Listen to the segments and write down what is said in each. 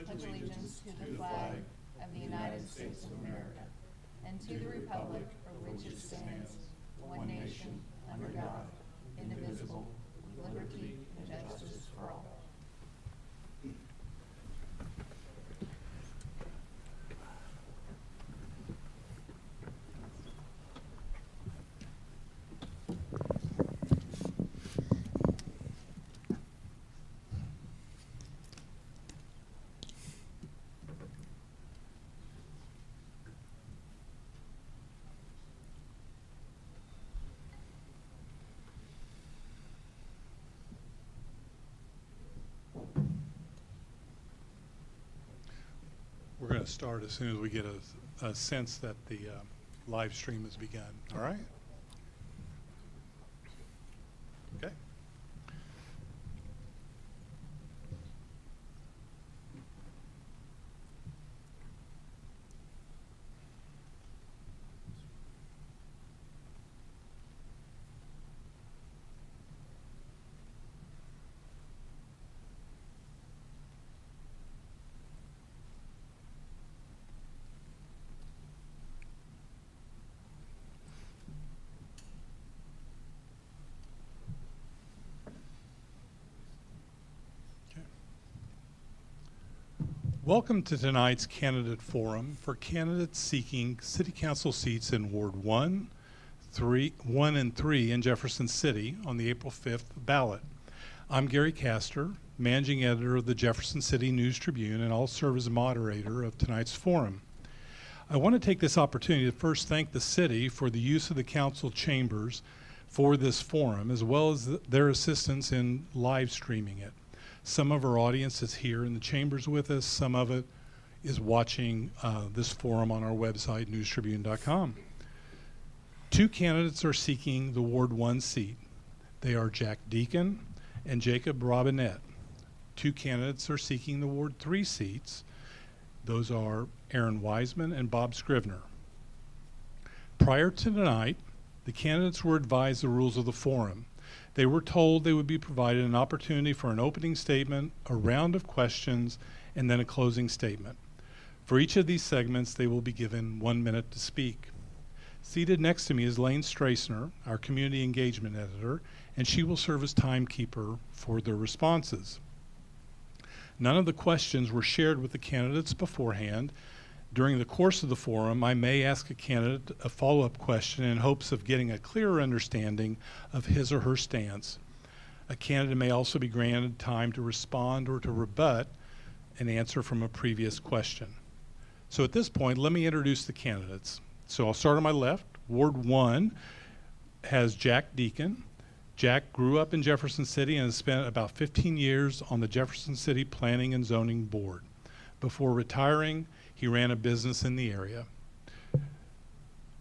pledge allegiance to the flag of the United States of America and to the republic for which it stands, one nation, under God, indivisible, with liberty and justice for all. We're going to start as soon as we get a sense that the live stream has begun. All right? Okay. Welcome to tonight's candidate forum for candidates seeking city council seats in Ward 1 and 3 in Jefferson City on the April 5th ballot. I'm Gary Castor, managing editor of the Jefferson City News Tribune, and I'll serve as moderator of tonight's forum. I want to take this opportunity to first thank the city for the use of the council chambers for this forum, as well as their assistance in live streaming it. Some of our audience is here in the chambers with us. Some of it is watching this forum on our website, newstribune.com. Two candidates are seeking the Ward 1 seat. They are Jack Deacon and Jacob Robinette. Two candidates are seeking the Ward 3 seats. Those are Aaron Weisman and Bob Scrivener. Prior to tonight, the candidates were advised the rules of the forum. They were told they would be provided an opportunity for an opening statement, a round of questions, and then a closing statement. For each of these segments, they will be given 1 minute to speak. Seated next to me is Lane Strassner, our community engagement editor, and she will serve as timekeeper for their responses. None of the questions were shared with the candidates beforehand. During the course of the forum, I may ask a candidate a follow-up question in hopes of getting a clearer understanding of his or her stance. A candidate may also be granted time to respond or to rebut an answer from a previous question. So at this point, let me introduce the candidates. So I'll start on my left. Ward 1 has Jack Deacon. Jack grew up in Jefferson City and has spent about 15 years on the Jefferson City Planning and Zoning Board. Before retiring, he ran a business in the area.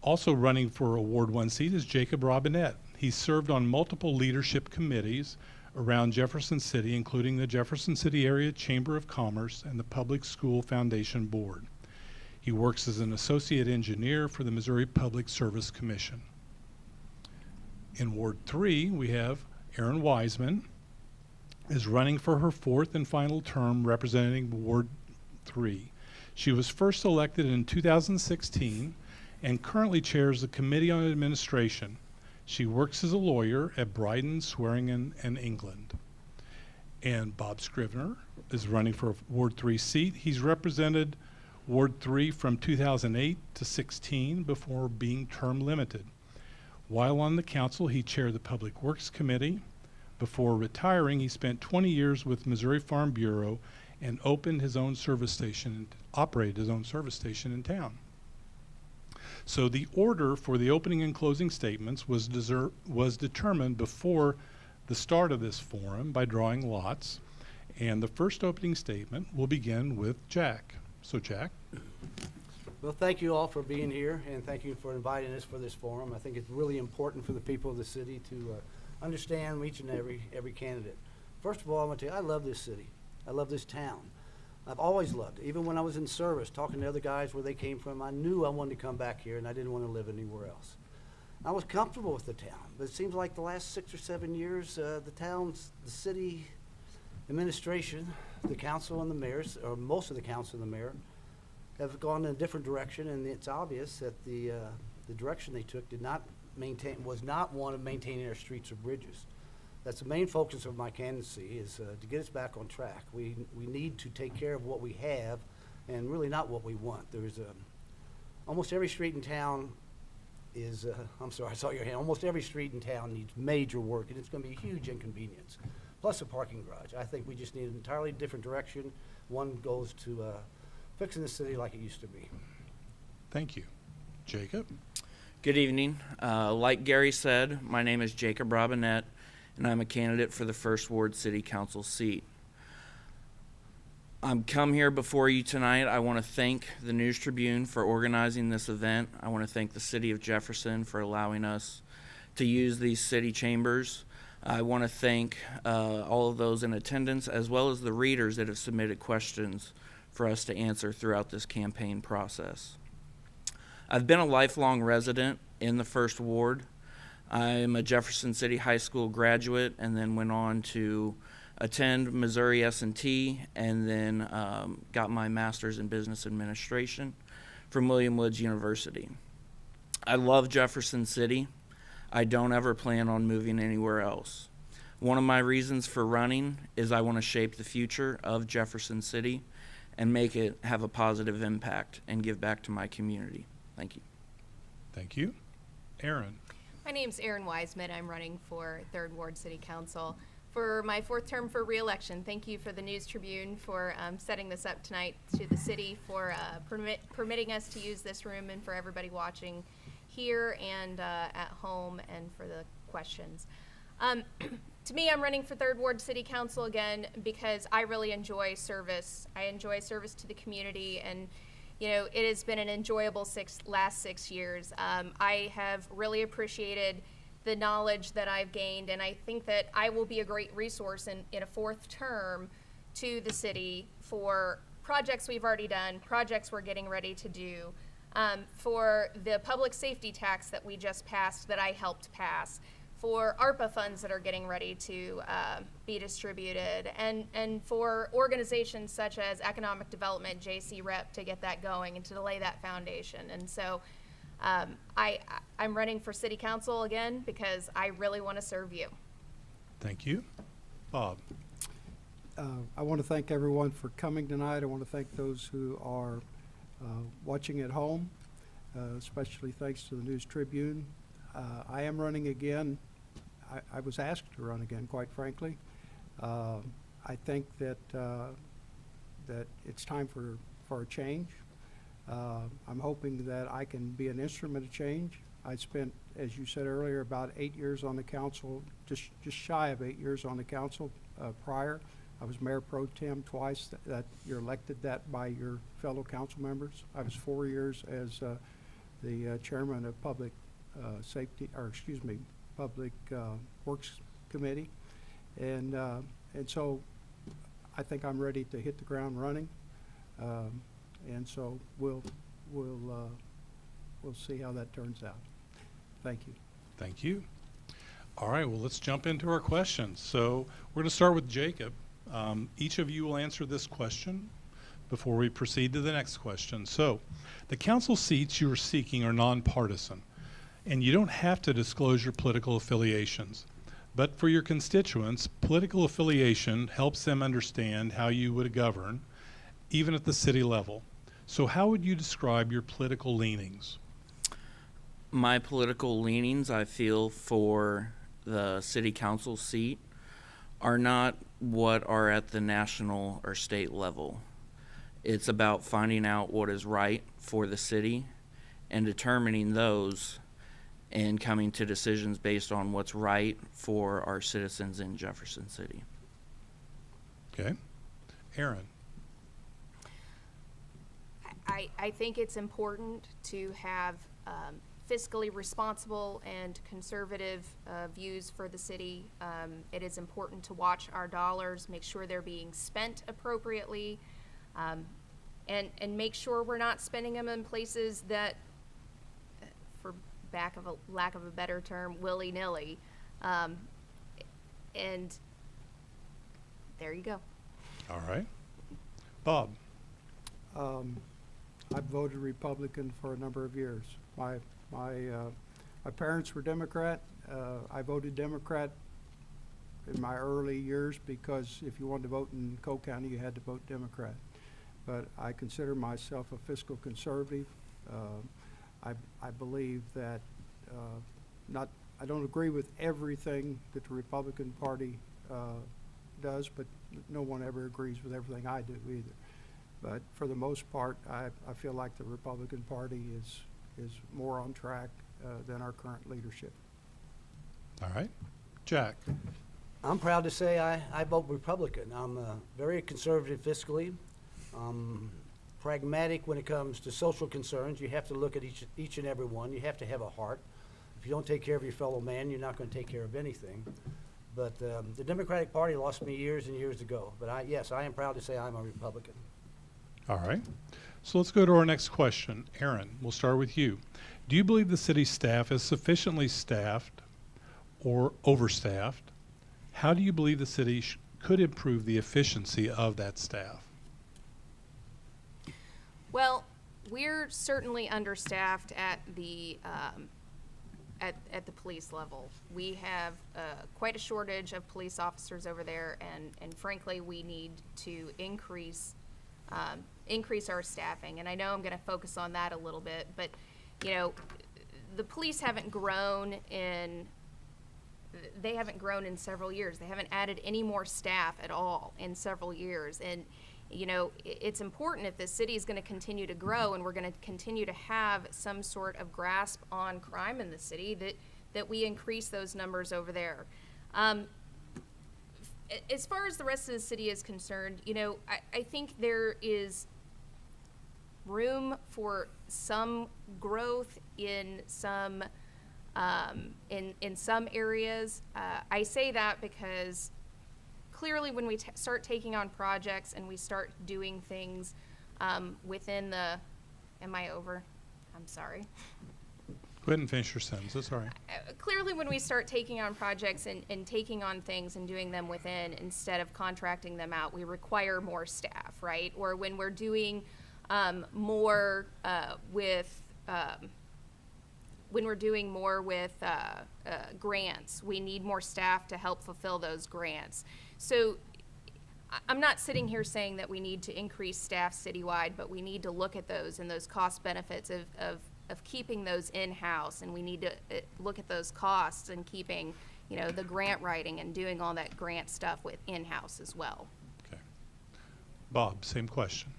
Also running for a Ward 1 seat is Jacob Robinette. He served on multiple leadership committees around Jefferson City, including the Jefferson City Area Chamber of Commerce and the Public School Foundation Board. He works as an associate engineer for the Missouri Public Service Commission. In Ward 3, we have Aaron Weisman, is running for her fourth and final term representing Ward 3. She was first elected in 2016 and currently chairs the Committee on Administration. She works as a lawyer at Bryden, Swearingen, and England. And Bob Scrivener is running for a Ward 3 seat. He's represented Ward 3 from 2008 to 16 before being term limited. While on the council, he chaired the Public Works Committee. Before retiring, he spent 20 years with Missouri Farm Bureau and opened his own service station, operated his own service station in town. So the order for the opening and closing statements was determined before the start of this forum by drawing lots. And the first opening statement will begin with Jack. So Jack. Well, thank you all for being here, and thank you for inviting us for this forum. I think it's really important for the people of the city to understand each and every candidate. First of all, I want to tell you, I love this city. I love this town. I've always loved it. Even when I was in service, talking to other guys where they came from, I knew I wanted to come back here, and I didn't want to live anywhere else. I was comfortable with the town, but it seems like the last 6 or 7 years, the city administration, the council and the mayors, or most of the council and the mayor, have gone in a different direction, and it's obvious that the direction they took was not one of maintaining our streets or bridges. That's the main focus of my candidacy, is to get us back on track. We need to take care of what we have, and really not what we want. There's almost every street in town is, I'm sorry, I saw your hand. Almost every street in town needs major work, and it's going to be a huge inconvenience. Plus a parking garage. I think we just need an entirely different direction. One goes to fixing the city like it used to be. Thank you. Jacob? Good evening. Like Gary said, my name is Jacob Robinette, and I'm a candidate for the 1st Ward City Council seat. I'm come here before you tonight. I want to thank the News Tribune for organizing this event. I want to thank the City of Jefferson for allowing us to use these city chambers. I want to thank all of those in attendance, as well as the readers that have submitted questions for us to answer throughout this campaign process. I've been a lifelong resident in the 1st Ward. I'm a Jefferson City High School graduate, and then went on to attend Missouri S&T, and then got my master's in business administration from William Woods University. I love Jefferson City. I don't ever plan on moving anywhere else. One of my reasons for running is I want to shape the future of Jefferson City and make it have a positive impact and give back to my community. Thank you. Thank you. Aaron? My name's Erin Weisman. I'm running for 3rd Ward City Council for my 4th term for re-election. Thank you for the News Tribune for setting this up tonight, to the city for permitting us to use this room, and for everybody watching here and at home, and for the questions. To me, I'm running for 3rd Ward City Council again because I really enjoy service. I enjoy service to the community, and you know, it has been an enjoyable last 6 years. I have really appreciated the knowledge that I've gained, and I think that I will be a great resource in a 4th term to the city for projects we've already done, projects we're getting ready to do, for the public safety tax that we just passed, that I helped pass, for ARPA funds that are getting ready to be distributed, and for organizations such as Economic Development, JC Rep, to get that going and to lay that foundation. And so I'm running for City Council again because I really want to serve you. Thank you. Bob? I want to thank everyone for coming tonight. I want to thank those who are watching at home, especially thanks to the News Tribune. I am running again. I was asked to run again, quite frankly. I think that that it's time for a change. I'm hoping that I can be an instrument of change. I spent, as you said earlier, about 8 years on the council, just shy of 8 years on the council prior. I was mayor pro tem twice. That you're elected that by your fellow council members. I was 4 years as the chairman of public Public Works Committee, and so I think I'm ready to hit the ground running, and so we'll see how that turns out. Thank you. Thank you. All right, well, let's jump into our questions. So we're going to start with Jacob. Each of you will answer this question before we proceed to the next question. So the council seats you are seeking are nonpartisan, and you don't have to disclose your political affiliations. But for your constituents, political affiliation helps them understand how you would govern, even at the city level. So how would you describe your political leanings? My political leanings, I feel, for the city council seat are not what are at the national or state level. It's about finding out what is right for the city and determining those and coming to decisions based on what's right for our citizens in Jefferson City. Okay. Aaron? I think it's important to have fiscally responsible and conservative views for the city. It is important to watch our dollars, make sure they're being spent appropriately, and make sure we're not spending them in places that, for lack of a better term, willy-nilly. And there you go. All right. Bob? I've voted Republican for a number of years. My parents were Democrat. I voted Democrat in my early years because if you wanted to vote in Cole County, you had to vote Democrat. But I consider myself a fiscal conservative. I believe that I don't agree with everything that the Republican Party does, but no one ever agrees with everything I do either. But for the most part, I feel like the Republican Party is more on track than our current leadership. All right. Jack? I'm proud to say I vote Republican. I'm very conservative fiscally, pragmatic when it comes to social concerns. You have to look at each and every one. You have to have a heart. If you don't take care of your fellow man, you're not going to take care of anything. But the Democratic Party lost me years and years ago. But yes, I am proud to say I'm a Republican. All right. So let's go to our next question. Aaron, we'll start with you. Do you believe the city staff is sufficiently staffed or overstaffed? How do you believe the city could improve the efficiency of that staff? Well, we're certainly understaffed at the at the police level. We have quite a shortage of police officers over there, and frankly, we need to increase our staffing. And I know I'm going to focus on that a little bit, but you know, the police haven't grown in several years. They haven't added any more staff at all in several years. And you know, it's important if the city is going to continue to grow and we're going to continue to have some sort of grasp on crime in the city that we increase those numbers over there. As far as the rest of the city is concerned, you know, I think there is room for some growth in some areas. I say that because clearly when we start taking on projects and we start doing things within the, am I over? I'm sorry. Go ahead and finish your sentence. That's all right. Clearly when we start taking on projects and taking on things and doing them within instead of contracting them out, we require more staff, right? Or when we're doing more with grants, we need more staff to help fulfill those grants. So I'm not sitting here saying that we need to increase staff citywide, but we need to look at those and those cost benefits of keeping those in-house, and we need to look at those costs and keeping, you know, the grant writing and doing all that grant stuff with in-house as well. Okay. Bob, same question.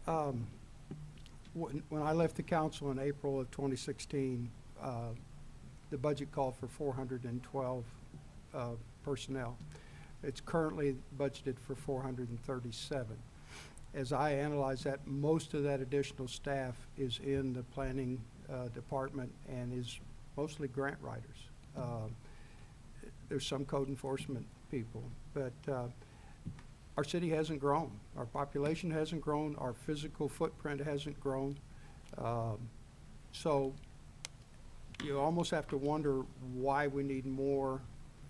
When I left the council in April of 2016, the budget called for 412 personnel. It's currently budgeted for 437. As I analyze that, most of that additional staff is in the planning department and is mostly grant writers. There's some code enforcement people, but our city hasn't grown. Our population hasn't grown. Our physical footprint hasn't grown. So you almost have to wonder why we need more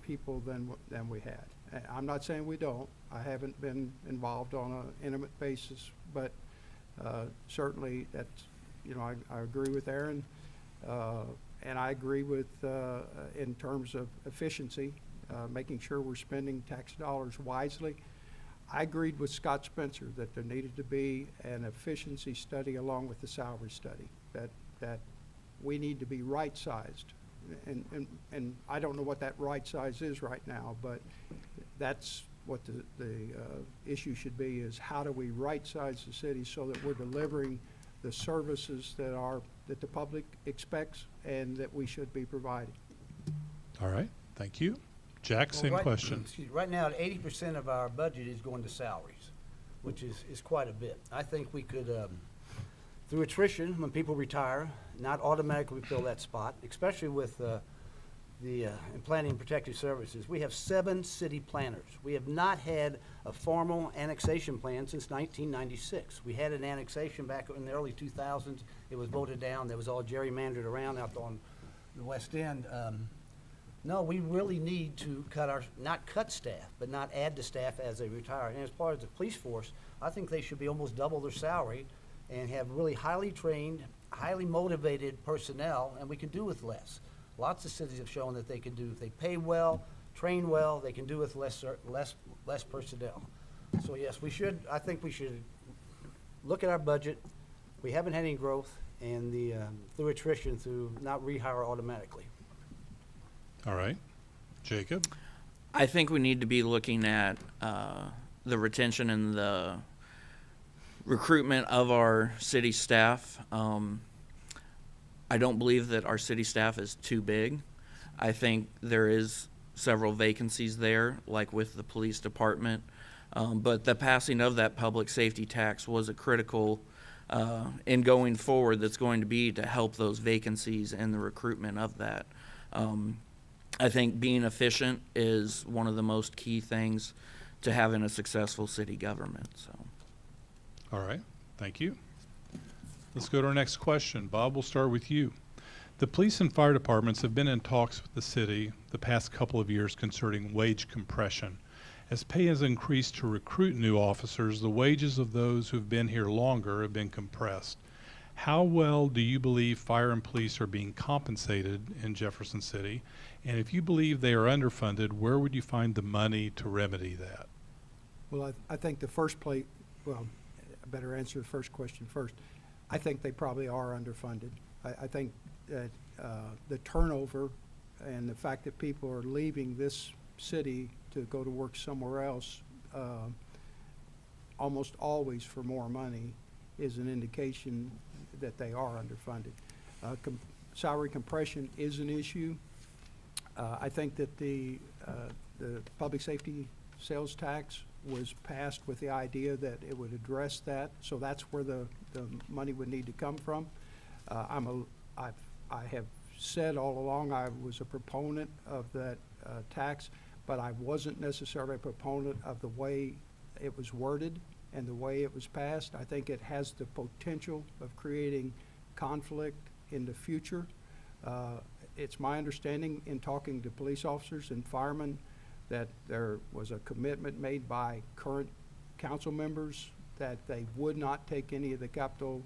people than we had. I'm not saying we don't. I haven't been involved on an intimate basis, but certainly that's, you know, I agree with Aaron, and I agree with in terms of efficiency, making sure we're spending tax dollars wisely. I agreed with Scott Spencer that there needed to be an efficiency study along with the salary study, that we need to be right-sized. And I don't know what that right size is right now, but that's what the issue should be, is how do we right-size the city so that we're delivering the services that the public expects and that we should be providing. All right. Thank you. Jack, same question. Excuse me, right now, 80% of our budget is going to salaries, which is quite a bit. I think we could, through attrition, when people retire, not automatically fill that spot, especially with in planning and protective services. We have 7 city planners. We have not had a formal annexation plan since 1996. We had an annexation back in the early 2000s. It was voted down. That was all gerrymandered around out on the west end. No, we really need to not cut staff, but not add to staff as they retire. And as part of the police force, I think they should be almost double their salary and have really highly trained, highly motivated personnel, and we can do with less. Lots of cities have shown that they can do, if they pay well, train well, they can do with less personnel. So yes, I think we should look at our budget. We haven't had any growth, and through attrition, through not rehire automatically. All right. Jacob? I think we need to be looking at the retention and the recruitment of our city staff. I don't believe that our city staff is too big. I think there is several vacancies there, like with the police department. But the passing of that public safety tax was a critical in going forward that's going to be to help those vacancies and the recruitment of that. I think being efficient is one of the most key things to having a successful city government. So, All right. Thank you. Let's go to our next question. Bob, we'll start with you. The police and fire departments have been in talks with the city the past couple of years concerning wage compression. As pay has increased to recruit new officers, the wages of those who have been here longer have been compressed. How well do you believe fire and police are being compensated in Jefferson City? And if you believe they are underfunded, where would you find the money to remedy that? Well, I think I better answer the first question first. I think they probably are underfunded. I think that the turnover and the fact that people are leaving this city to go to work somewhere else, almost always for more money, is an indication that they are underfunded. Salary compression is an issue. I think that the public safety sales tax was passed with the idea that it would address that, so that's where the money would need to come from. I have said all along I was a proponent of that tax, but I wasn't necessarily a proponent of the way it was worded and the way it was passed. I think it has the potential of creating conflict in the future. It's my understanding in talking to police officers and firemen that there was a commitment made by current council members that they would not take any of the capital,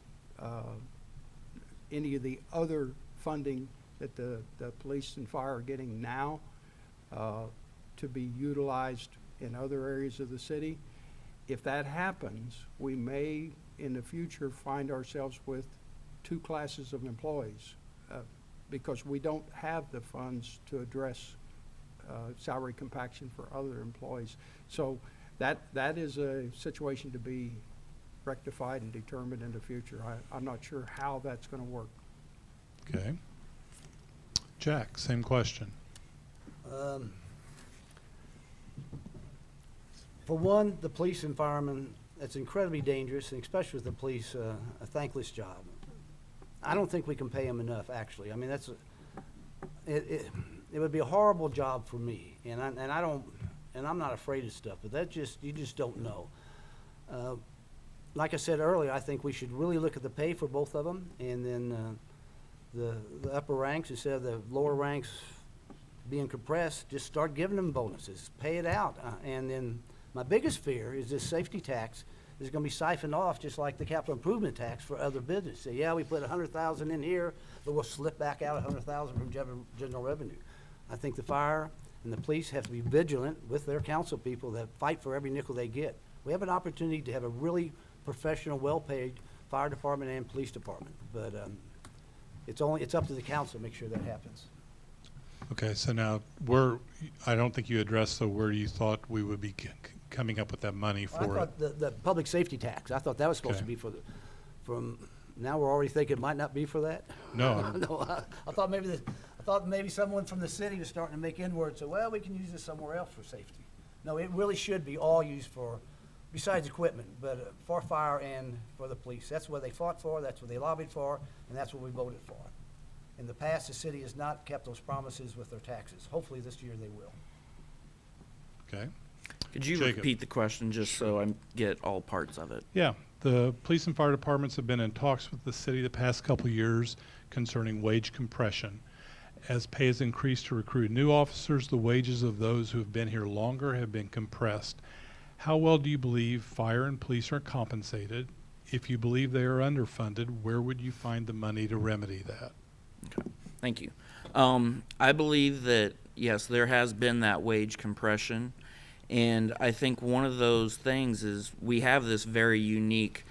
any of the other funding that the police and fire are getting now to be utilized in other areas of the city. If that happens, we may in the future find ourselves with two classes of employees because we don't have the funds to address salary compaction for other employees. So that is a situation to be rectified and determined in the future. I'm not sure how that's going to work. Okay. Jack, same question. For one, the police and firemen, it's incredibly dangerous, and especially with the police, a thankless job. I don't think we can pay them enough, actually. I mean, it would be a horrible job for me, and I'm not afraid of stuff, but you just don't know. Like I said earlier, I think we should really look at the pay for both of them, and then the upper ranks, instead of the lower ranks being compressed, just start giving them bonuses, pay it out. And then my biggest fear is this safety tax is going to be siphoned off just like the capital improvement tax for other business. So yeah, we put $100,000 in here, but we'll slip back out $100,000 from general revenue. I think the fire and the police have to be vigilant with their council people that fight for every nickel they get. We have an opportunity to have a really professional, well-paid fire department and police department, but it's up to the council to make sure that happens. Okay, so now I don't think you addressed where you thought we would be coming up with that money for I thought the public safety tax, I thought that was supposed to be now we're already thinking it might not be for that? No. No, I thought maybe someone from the city was starting to make inroads, so, well, we can use this somewhere else for safety. No, it really should be all used for, besides equipment, but for fire and for the police. That's what they fought for, that's what they lobbied for, and that's what we voted for. In the past, the city has not kept those promises with their taxes. Hopefully this year they will. Okay. could you Jacob. repeat the question just so I get all parts of it? Yeah, the police and fire departments have been in talks with the city the past couple of years concerning wage compression. As pay has increased to recruit new officers, the wages of those who have been here longer have been compressed. How well do you believe fire and police are compensated? If you believe they are underfunded, where would you find the money to remedy that? Okay. Thank you. I believe that, yes, there has been that wage compression. And I think one of those things is we have this very unique,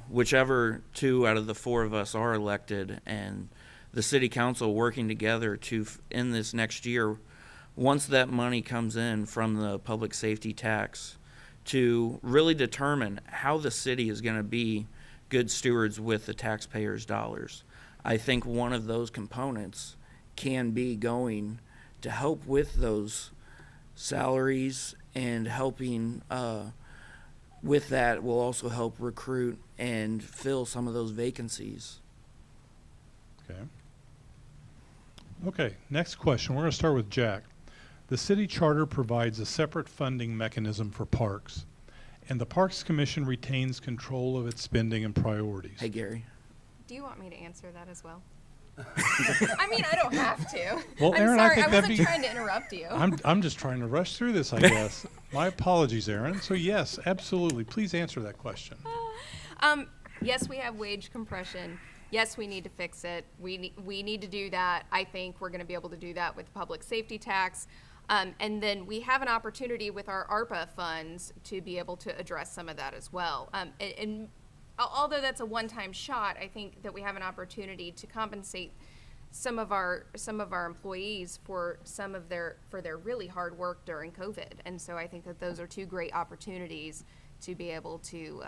whichever 2 out of the 4 of us are elected, and the city council working together to, in this next year, once that money comes in from the public safety tax, to really determine how the city is going to be good stewards with the taxpayers' dollars. I think one of those components can be going to help with those salaries, and helping with that will also help recruit and fill some of those vacancies. Okay. Okay, next question. We're going to start with Jack. The city charter provides a separate funding mechanism for parks, and the Parks Commission retains control of its spending and priorities. Hey, Gary. Do you want me to answer that as well? I mean, I don't have to. Well, I'm Aaron, sorry, I think that'd wasn't be... trying to interrupt you. I'm just trying to rush through this, I guess. My apologies, Aaron. So yes, absolutely. Please answer that question. Yes, we have wage compression. Yes, we need to fix it. We need to do that. I think we're going to be able to do that with public safety tax. And then we have an opportunity with our ARPA funds to be able to address some of that as well. And although that's a one-time shot, I think that we have an opportunity to compensate some of our employees for their really hard work during COVID. And so I think that those are 2 great opportunities to be able to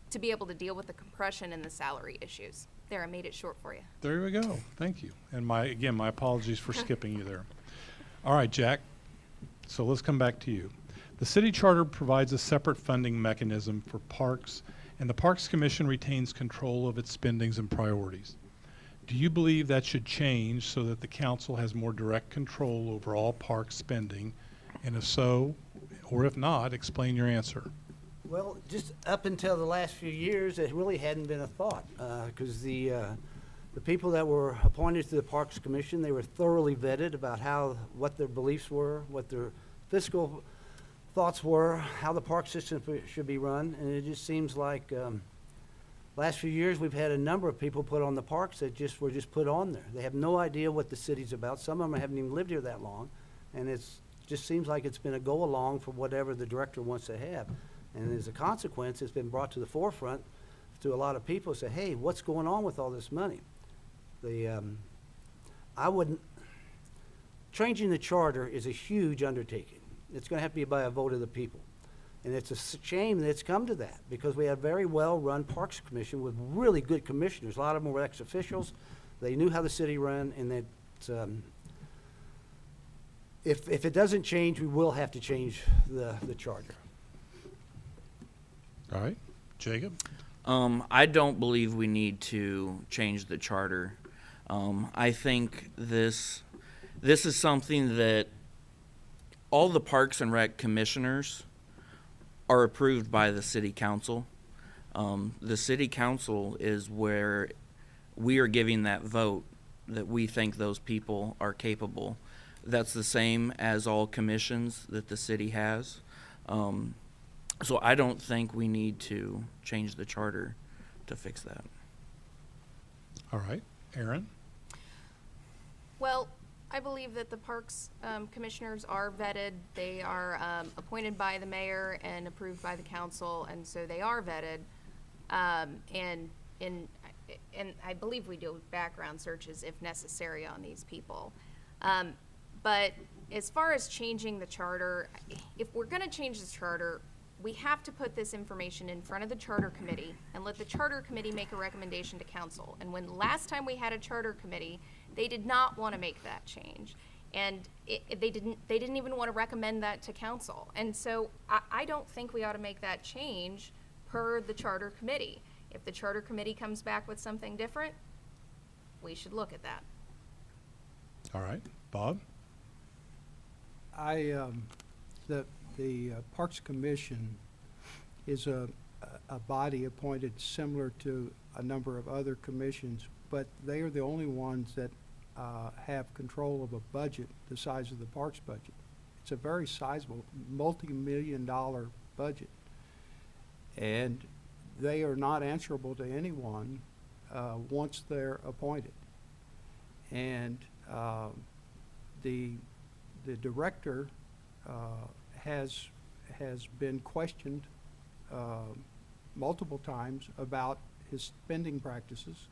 deal with the compression and the salary issues. There, I made it short for you. There we go. Thank you. And my apologies for skipping you there. All right, Jack. So let's come back to you. The city charter provides a separate funding mechanism for parks, and the Parks Commission retains control of its spendings and priorities. Do you believe that should change so that the council has more direct control over all park spending? And if so, or if not, explain your answer. Well, just up until the last few years, it really hadn't been a thought, because the people that were appointed to the Parks Commission, they were thoroughly vetted about what their beliefs were, what their fiscal thoughts were, how the park system should be run, and it just seems like last few years we've had a number of people put on the parks that were just put on there. They have no idea what the city's about. Some of them haven't even lived here that long, and just seems like it's been a go along for whatever the director wants to have. And as a consequence, it's been brought to the forefront to a lot of people say, hey, what's going on with all this money? Changing the charter is a huge undertaking. It's going to have to be by a vote of the people. And it's a shame that it's come to that, because we have a very well-run Parks Commission with really good commissioners. A lot of them were ex-officials. They knew how the city ran, and that if it doesn't change, we will have to change the charter. All right. Jacob? I don't believe we need to change the charter. I think this is something that all the Parks and Rec commissioners are approved by the city council. The city council is where we are giving that vote that we think those people are capable. That's the same as all commissions that the city has. So I don't think we need to change the charter to fix that. All right. Aaron? Well, I believe that the Parks commissioners are vetted. They are appointed by the mayor and approved by the council, and so they are vetted. And I believe we do background searches if necessary on these people. But as far as changing the charter, if we're going to change the charter, we have to put this information in front of the charter committee and let the charter committee make a recommendation to council. And when last time we had a charter committee, they did not want to make that change. And they didn't even want to recommend that to council. And so I don't think we ought to make that change per the charter committee. If the charter committee comes back with something different, we should look at that. All right. Bob? The Parks Commission is a body appointed similar to a number of other commissions, but they are the only ones that have control of a budget the size of the parks budget. It's a very sizable, multi-million-dollar budget. And they are not answerable to anyone once they're appointed. And the director has been questioned multiple times about his spending practices,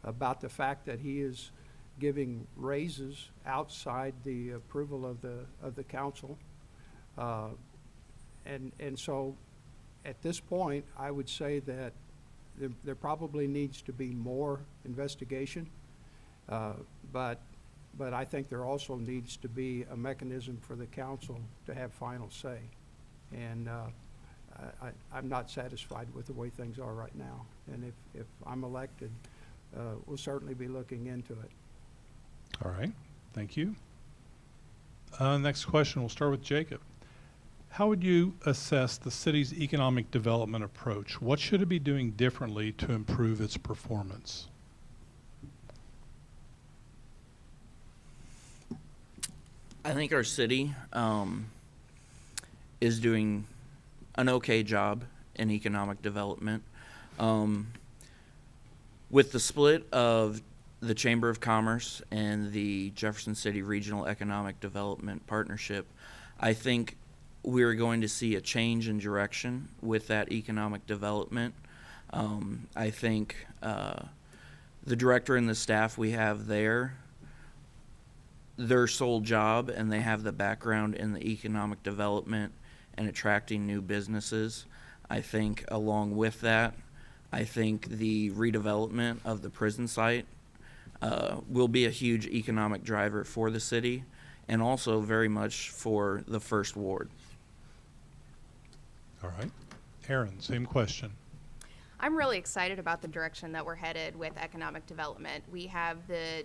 about the fact that he is giving raises outside the approval of the council. And so at this point, I would say that there probably needs to be more investigation, but I think there also needs to be a mechanism for the council to have final say. And I'm not satisfied with the way things are right now. And if I'm elected, we'll certainly be looking into it. All right, thank you. Next question, we'll start with Jacob. How would you assess the city's economic development approach? What should it be doing differently to improve its performance? I think our city is doing an okay job in economic development. With the split of the Chamber of Commerce and the Jefferson City Regional Economic Development Partnership, I think we're going to see a change in direction with that economic development. I think the director and the staff we have there, their sole job, and they have the background in the economic development and attracting new businesses. I think along with that, I think the redevelopment of the prison site will be a huge economic driver for the city and also very much for the First Ward. All right. Aaron, same question. I'm really excited about the direction that we're headed with economic development. We have the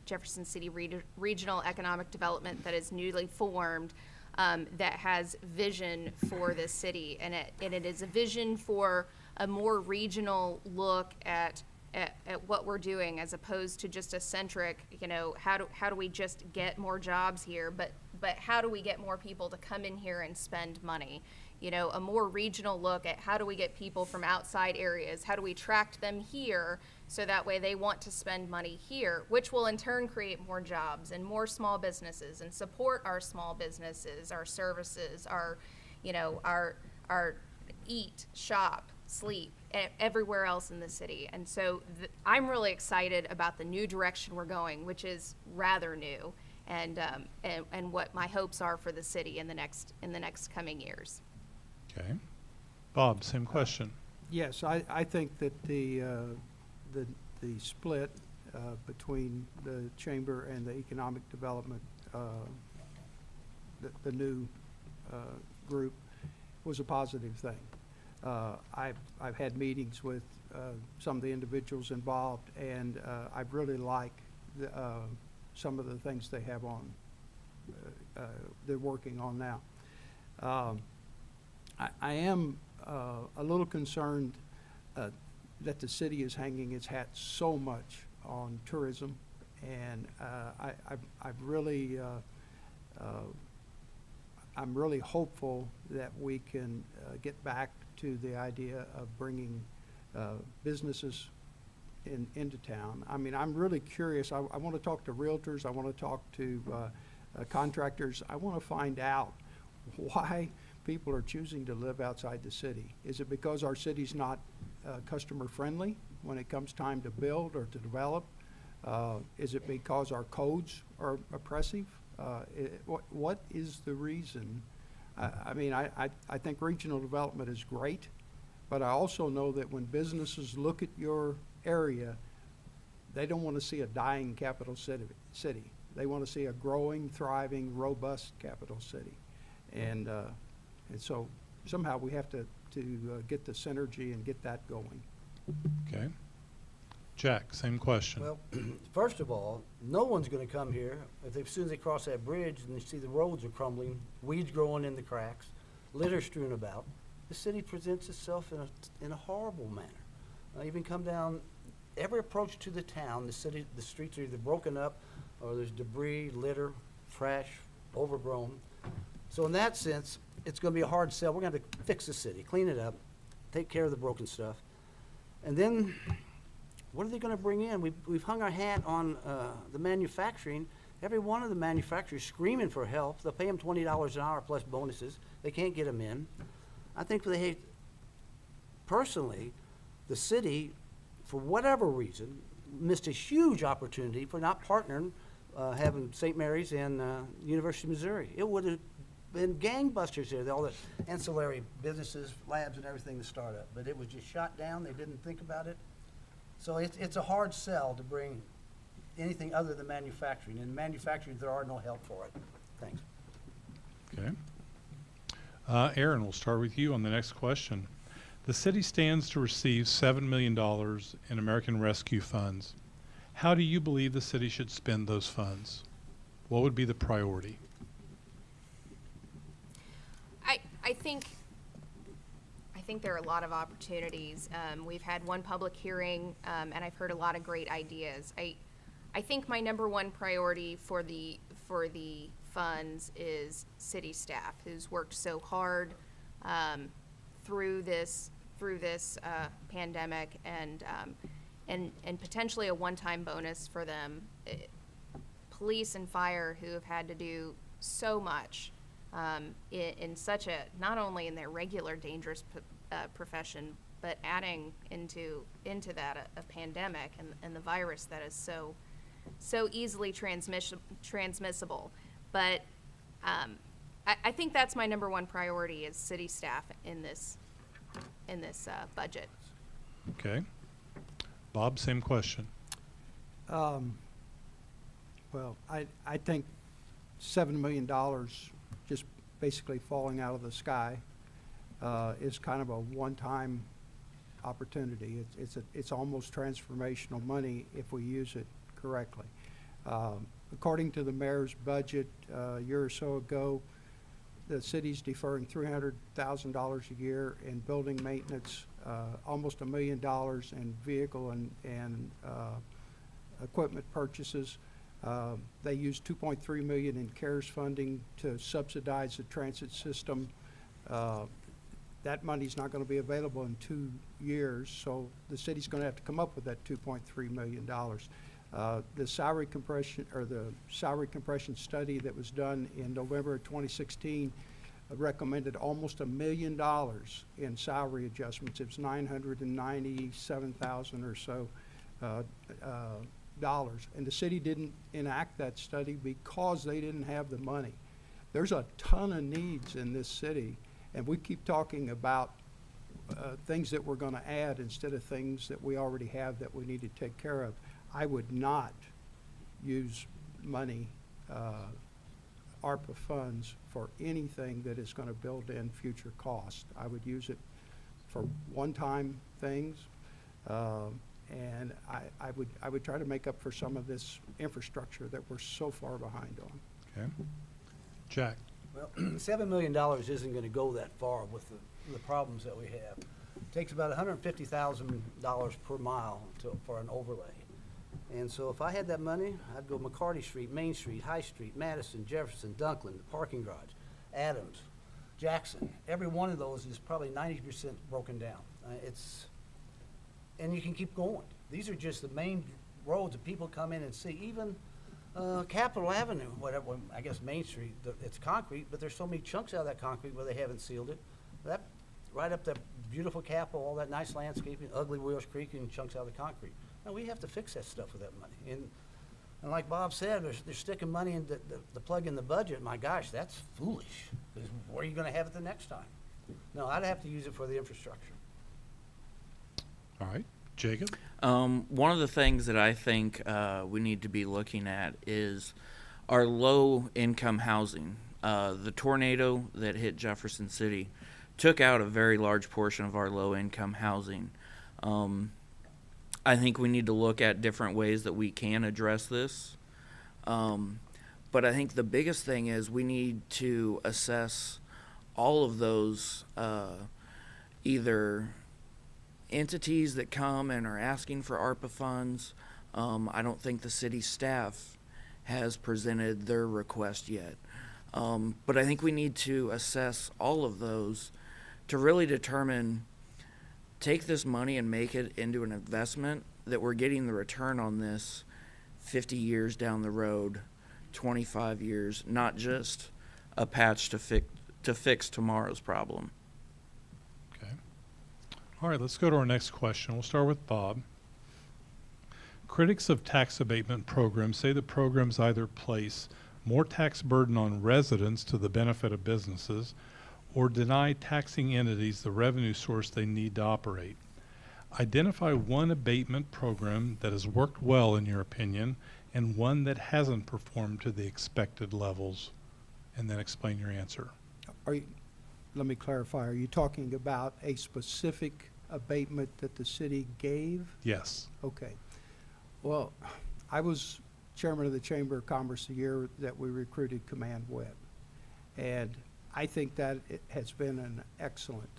Jefferson City Regional Economic Development that is newly formed that has vision for this city, and it is a vision for a more regional look at what we're doing, as opposed to just a centric, how do we just get more jobs here, but how do we get more people to come in here and spend money? A more regional look at how do we get people from outside areas, how do we attract them here so that way they want to spend money here, which will in turn create more jobs and more small businesses and support our small businesses, our services, our eat, shop, sleep, everywhere else in the city. And so I'm really excited about the new direction we're going, which is rather new, and what my hopes are for the city in the next coming years. Okay. Bob, same question. Yes, I think that the split between the chamber and the economic development, the new group, was a positive thing. I've had meetings with some of the individuals involved, and I really like some of the things they have on. They're working on now. I am a little concerned that the city is hanging its hat so much on tourism, and I'm really hopeful that we can get back to the idea of bringing businesses into town. I mean, I'm really curious. I want to talk to realtors. I want to talk to contractors. I want to find out why people are choosing to live outside the city. Is it because our city's not customer friendly when it comes time to build or to develop? Is it because our codes are oppressive? What is the reason? I mean, I think regional development is great, but I also know that when businesses look at your area, they don't want to see a dying capital city. They want to see a growing, thriving, robust capital city. And so somehow we have to get the synergy and get that going. Okay. Jack, same question. Well, first of all, no one's going to come here as soon as they cross that bridge and they see the roads are crumbling, weeds growing in the cracks, litter strewn about. The city presents itself in a horrible manner. Even come down every approach to the town, the streets are either broken up or there's debris, litter, trash, overgrown. So in that sense, it's gonna be a hard sell. We're gonna have to fix the city, clean it up, take care of the broken stuff. And then, what are they gonna bring in? We've hung our hat on the manufacturing. Every one of the manufacturers screaming for help. They'll pay them $20 an hour plus bonuses. They can't get them in. I think personally, the city, for whatever reason, missed a huge opportunity for not partnering, having St. Mary's and University of Missouri. It would have been gangbusters there, all the ancillary businesses, labs and everything to start up. But it was just shot down. They didn't think about it. So it's a hard sell to bring anything other than manufacturing. In manufacturing, there are no help for it. Thanks. Okay. Aaron, we'll start with you on the next question. The city stands to receive $7 million in American Rescue funds. How do you believe the city should spend those funds? What would be the priority? I think there are a lot of opportunities. We've had one public hearing, and I've heard a lot of great ideas. I think my number one priority for the funds is city staff, who's worked so hard through this pandemic, and potentially a one-time bonus for them. Police and fire, who have had to do so much in such a, not only in their regular dangerous profession, but adding into that a pandemic and the virus that is so easily transmissible. But I think that's my number one priority is city staff in this budget. Okay. Bob, same question. Well, I think $7 million just basically falling out of the sky is kind of a one-time opportunity. It's almost transformational money if we use it correctly. According to the mayor's budget a year or so ago, the city's deferring $300,000 a year in building maintenance, almost $1 million in vehicle and equipment purchases. They used $2.3 million in CARES funding to subsidize the transit system. That money's not going to be available in 2 years, so the city's going to have to come up with that $2.3 million. The salary compression study that was done in November of 2016 recommended almost $1 million in salary adjustments. It was $997,000 or so dollars, and the city didn't enact that study because they didn't have the money. There's a ton of needs in this city, and we keep talking about things that we're going to add instead of things that we already have that we need to take care of. I would not use money, ARPA funds, for anything that is going to build in future costs. I would use it for one-time things, and I would try to make up for some of this infrastructure that we're so far behind on. Okay. Jack. Well, $7 million isn't going to go that far with the problems that we have. It takes about $150,000 per mile for an overlay. And so if I had that money, I'd go McCarty Street, Main Street, High Street, Madison, Jefferson, Dunklin, the parking garage, Adams, Jackson. Every one of those is probably 90% broken down. And you can keep going. These are just the main roads that people come in and see. Even Capitol Avenue, whatever, I guess Main Street, it's concrete, but there's so many chunks out of that concrete where they haven't sealed it. That right up that beautiful Capitol, all that nice landscaping, ugly Wheels Creek, and chunks out of the concrete. Now, we have to fix that stuff with that money. And like Bob said, they're sticking money in the plug in the budget. My gosh, that's foolish. Because where are you going to have it the next time? No, I'd have to use it for the infrastructure. All right. Jacob? One of the things that I think we need to be looking at is our low-income housing. The tornado that hit Jefferson City took out a very large portion of our low-income housing. I think we need to look at different ways that we can address this. But I think the biggest thing is we need to assess all of those either entities that come and are asking for ARPA funds, I don't think the city staff has presented their request yet. But I think we need to assess all of those to really determine, take this money and make it into an investment that we're getting the return on this 50 years down the road, 25 years, not just a patch to fix tomorrow's problem. Okay. All right, let's go to our next question. We'll start with Bob. Critics of tax abatement programs say the programs either place more tax burden on residents to the benefit of businesses or deny taxing entities the revenue source they need to operate. Identify one abatement program that has worked well in your opinion and one that hasn't performed to the expected levels, and then explain your answer. Let me clarify, are you talking about a specific abatement that the city gave? Yes. Okay. Well, I was chairman of the Chamber of Commerce the year that we recruited Command Web. And I think that it has been an excellent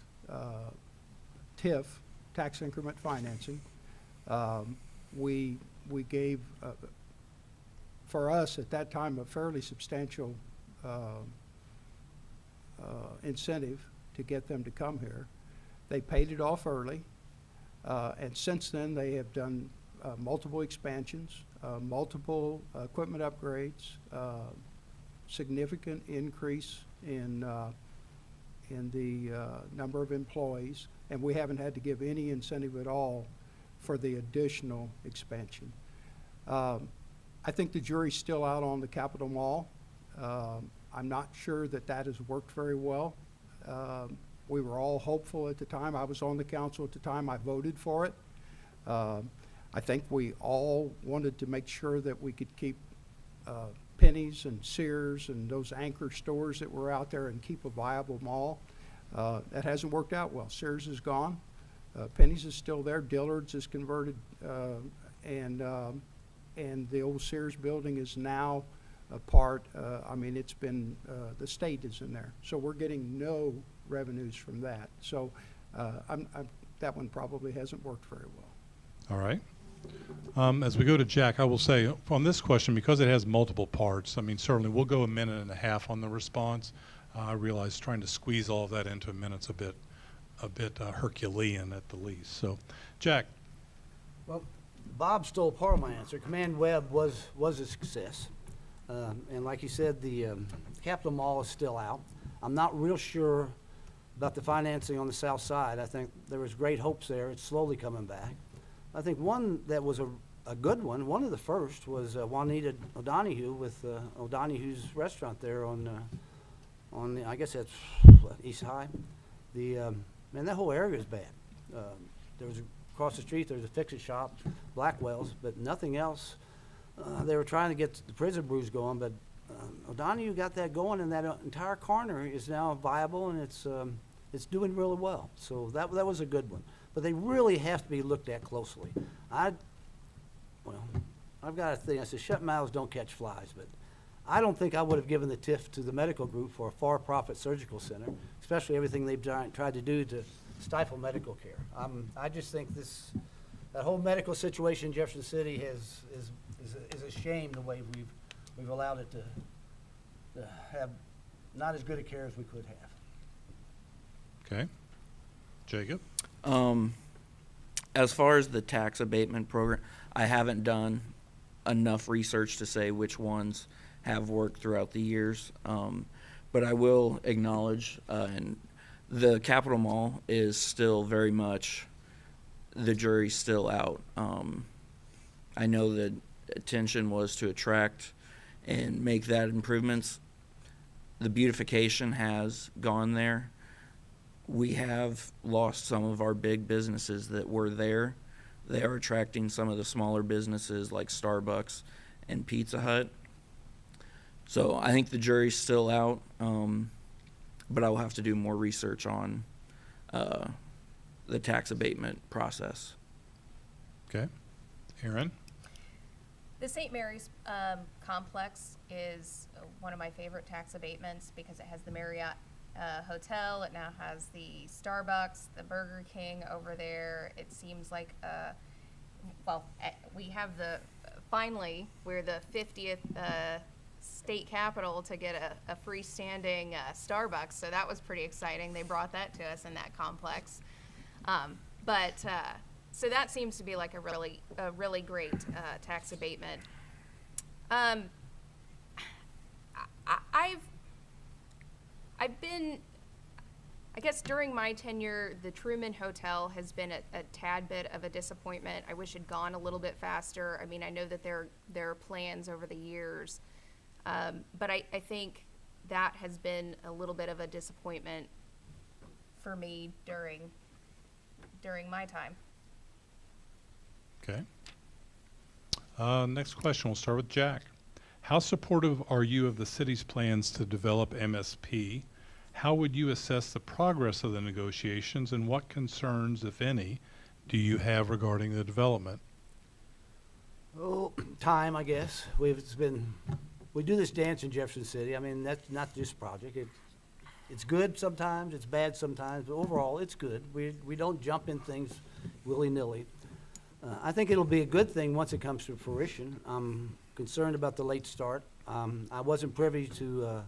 TIF, tax increment financing. We gave, for us at that time, a fairly substantial incentive to get them to come here. They paid it off early. And since then, they have done multiple expansions, multiple equipment upgrades, significant increase in the number of employees, and we haven't had to give any incentive at all for the additional expansion. I think the jury's still out on the Capitol Mall. I'm not sure that that has worked very well. We were all hopeful at the time. I was on the council at the time. I voted for it. I think we all wanted to make sure that we could keep Penny's and Sears and those anchor stores that were out there and keep a viable mall. That hasn't worked out well. Sears is gone. Penny's is still there. Dillard's is converted, and the old Sears building is now a part. I mean, it's been the state is in there, so we're getting no revenues from that. So that one probably hasn't worked very well. All right. As we go to Jack, I will say on this question, because it has multiple parts, I mean, certainly we'll go a minute and a half on the response. I realize trying to squeeze all of that into a minute's a bit Herculean at the least. So, Jack. Well, Bob stole part of my answer. Command Web was a success. And like you said, the Capitol Mall is still out. I'm not real sure about the financing on the south side. I think there was great hopes there. It's slowly coming back. I think one that was a good one of the first was Juanita O'Donohue with O'Donohue's restaurant there on the, I guess that's East High. Man, that whole area is bad. There was across the street, there was a fix-it shop, Blackwell's, but nothing else. They were trying to get the prison brews going, but O'Donohue got that going, and that entire corner is now viable, and it's doing really well. So that was a good one. But they really have to be looked at closely. I've got a thing. I said, shut mouths, don't catch flies. But I don't think I would have given the TIF to the medical group for a for-profit surgical center, especially everything they've tried to do to stifle medical care. I just think that whole medical situation in Jefferson City is a shame the way we've allowed it to have not as good a care as we could have. Okay. Jacob? As far as the tax abatement program, I haven't done enough research to say which ones have worked throughout the years. But I will acknowledge, and the Capitol Mall is still very much, the jury's still out. I know the intention was to attract and make that improvements. The beautification has gone there. We have lost some of our big businesses that were there. They are attracting some of the smaller businesses like Starbucks and Pizza Hut. So I think the jury's still out, but I will have to do more research on the tax abatement process. Okay. Aaron? The St. Mary's complex is one of my favorite tax abatements because it has the Marriott hotel. It now has the Starbucks, the Burger King over there. It seems like, we have finally, we're the 50th state capital to get a freestanding Starbucks, so that was pretty exciting. They brought that to us in that complex. So that seems to be like a really great tax abatement. I've been, I guess during my tenure, the Truman Hotel has been a tad bit of a disappointment. I wish it had gone a little bit faster. I mean, I know that there are plans over the years, but I think that has been a little bit of a disappointment for me during my time. Okay. Next question, we'll start with Jack. How supportive are you of the city's plans to develop MSP? How would you assess the progress of the negotiations, and what concerns, if any, do you have regarding the development? Oh, time, I guess. We do this dance in Jefferson City. I mean, that's not this project. It's good sometimes, it's bad sometimes, but overall, it's good. We don't jump in things willy-nilly. I think it'll be a good thing once it comes to fruition. I'm concerned about the late start. I wasn't privy to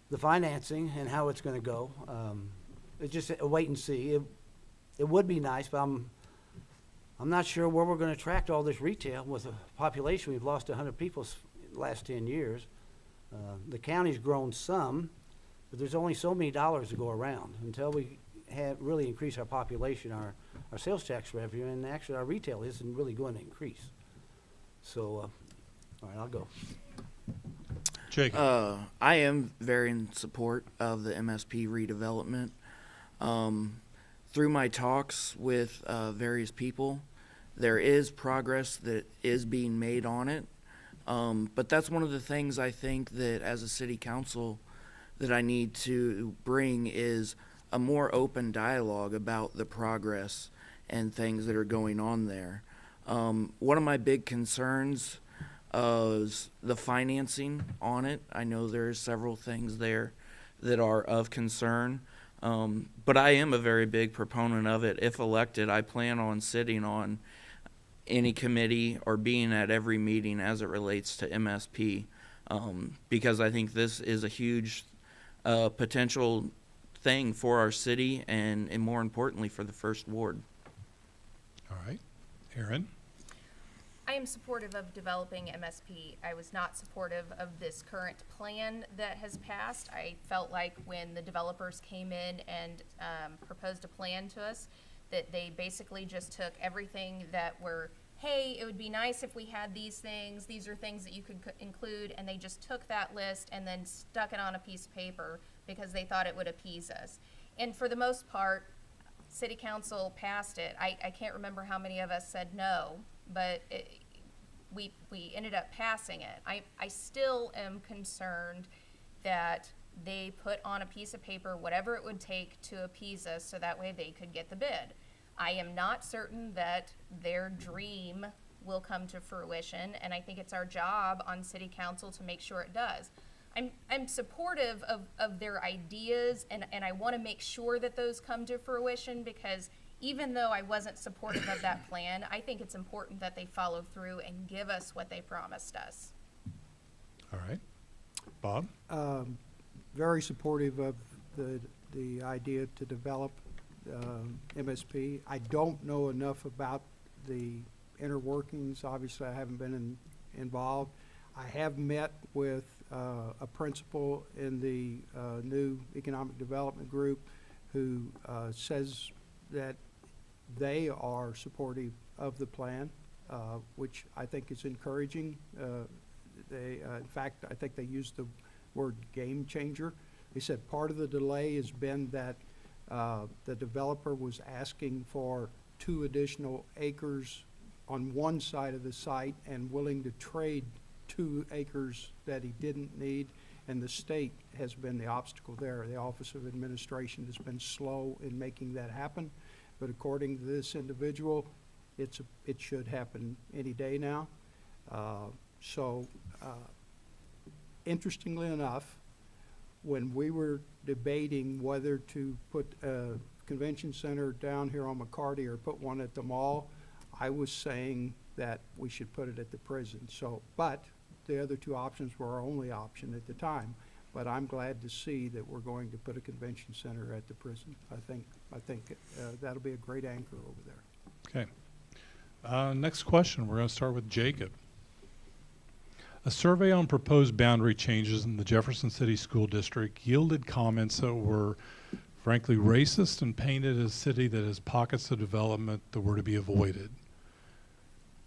the financing and how it's going to go. It's just a wait and see. It would be nice, but I'm not sure where we're going to attract all this retail with a population. We've lost 100 people in the last 10 years. The county's grown some, but there's only so many dollars to go around. Until we really increase our population, our sales tax revenue, and actually our retail isn't really going to increase. So, all right, I'll go. Jacob. I am very in support of the MSP redevelopment. Through my talks with various people, there is progress that is being made on it. But that's one of the things I think that as a city council that I need to bring is a more open dialogue about the progress and things that are going on there. One of my big concerns is the financing on it. I know there's several things there that are of concern, but I am a very big proponent of it. If elected, I plan on sitting on any committee or being at every meeting as it relates to MSP, because I think this is a huge potential thing for our city and more importantly for the First Ward. All right. Aaron? I am supportive of developing MSP. I was not supportive of this current plan that has passed. I felt like when the developers came in and proposed a plan to us, that they basically just took everything that were, hey, it would be nice if we had these are things that you could include, and they just took that list and then stuck it on a piece of paper because they thought it would appease us. And for the most part, City Council passed it. I can't remember how many of us said no, but we ended up passing it. I still am concerned that they put on a piece of paper whatever it would take to appease us so that way they could get the bid. I am not certain that their dream will come to fruition, and I think it's our job on City Council to make sure it does. I'm supportive of their ideas, and I want to make sure that those come to fruition, because even though I wasn't supportive of that plan, I think it's important that they follow through and give us what they promised us. All right. Bob? Very supportive of the idea to develop MSP. I don't know enough about the inner workings. Obviously, I haven't been involved. I have met with a principal in the new economic development group who says that they are supportive of the plan, which I think is encouraging. In fact, I think they used the word game changer. They said part of the delay has been that the developer was asking for 2 additional acres on one side of the site and willing to trade 2 acres that he didn't need, and the state has been the obstacle there. The Office of Administration has been slow in making that happen, but according to this individual, it should happen any day now. Interestingly enough, when we were debating whether to put a convention center down here on McCarty or put one at the mall, I was saying that we should put it at the prison. So, but the other two options were our only option at the time. But I'm glad to see that we're going to put a convention center at the prison. I think that'll be a great anchor over there. Okay. Next question, we're going to start with Jacob. A survey on proposed boundary changes in the Jefferson City School District yielded comments that were frankly racist and painted a city that has pockets of development that were to be avoided.